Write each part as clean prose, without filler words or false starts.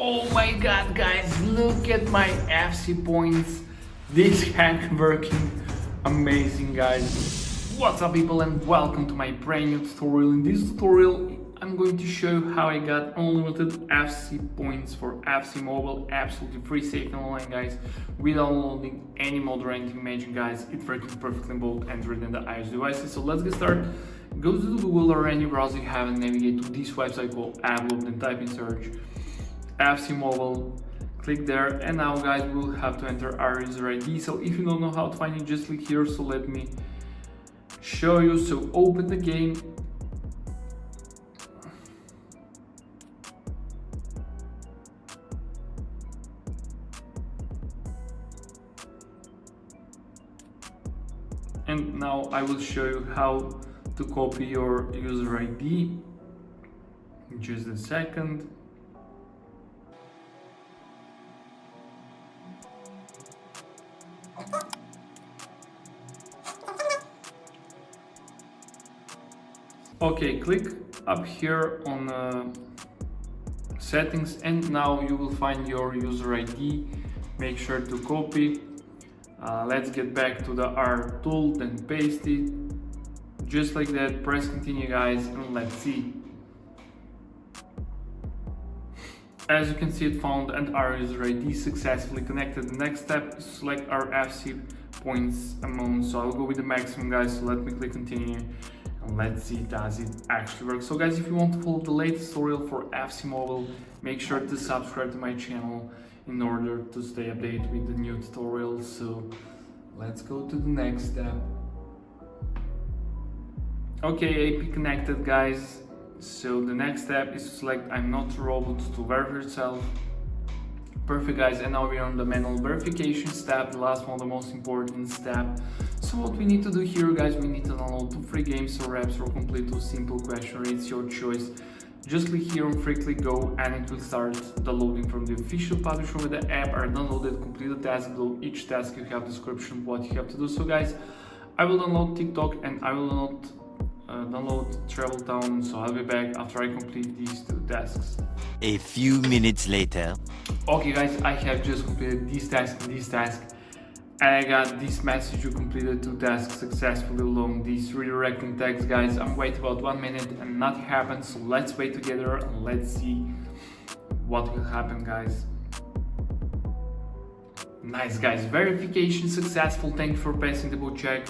Oh my god, guys, look at my FC points. This hack working amazing, guys. What's up, people, and welcome to my brand new tutorial. In this tutorial I'm going to show you how I got unlimited FC points for FC Mobile, absolutely free, safe and online, guys, without downloading any mod or anything. Imagine, guys, it's working perfectly in both Android and the iOS devices. So let's get started. Go to the Google or any browser you have and navigate to this website called overlook, then type in search FC Mobile, click there, and now, guys, we'll have to enter our user ID. So if you don't know how to find it, just click here. So let me show you. So open the game, and now I will show you how to copy your user ID. Just a second. Okay, click up here on settings, and now you will find your user ID. Make sure to copy. Let's get back to the R tool, then paste it just like that. Press continue, guys, and let's see. As you can see, it found and our user ID successfully connected. The next step is to select our FC points amount. So I'll go with the maximum, guys. So let me click continue. And let's see, does it actually work? So, guys, if you want to follow the latest tutorial for FC Mobile, make sure to subscribe to my channel in order to stay updated with the new tutorials. So let's go to the next step. Okay, AP connected, guys. So the next step is to select I'm not a robot to verify yourself. Perfect, guys, and now we're on the manual verification step, the last one, the most important step. So what we need to do here, guys, we need to download 2 free games or apps or complete 2 simple questions. It's your choice. Just click here on free, click go, and it will start the loading from the official publisher with the app. Are downloaded, complete the task. Below each task you have description of what you have to do. So, guys, I will download TikTok and I will download Travel Town. So I'll be back after I complete these 2 tasks. A few minutes later. Okay, guys, I have just completed this task and this task, and I got this message: you completed 2 tasks successfully along this redirecting text. Guys, I'm waiting about 1 minute and nothing happened, so let's wait together and let's see what will happen, guys. Nice, guys, verification successful. Thank you for passing the boot check.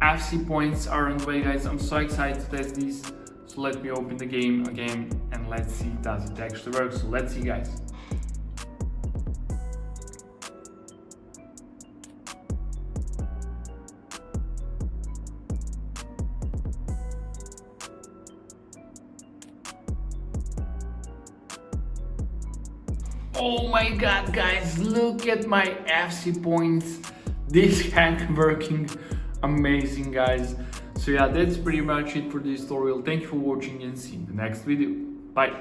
FC points are on the way, guys. I'm so excited to test this. So let me open the game again and let's see, does it actually work? So let's see, guys. Oh my god, guys, look at my FC points. This hack working amazing, guys. So yeah, that's pretty much it for this tutorial. Thank you for watching and see you in the next video. Bye.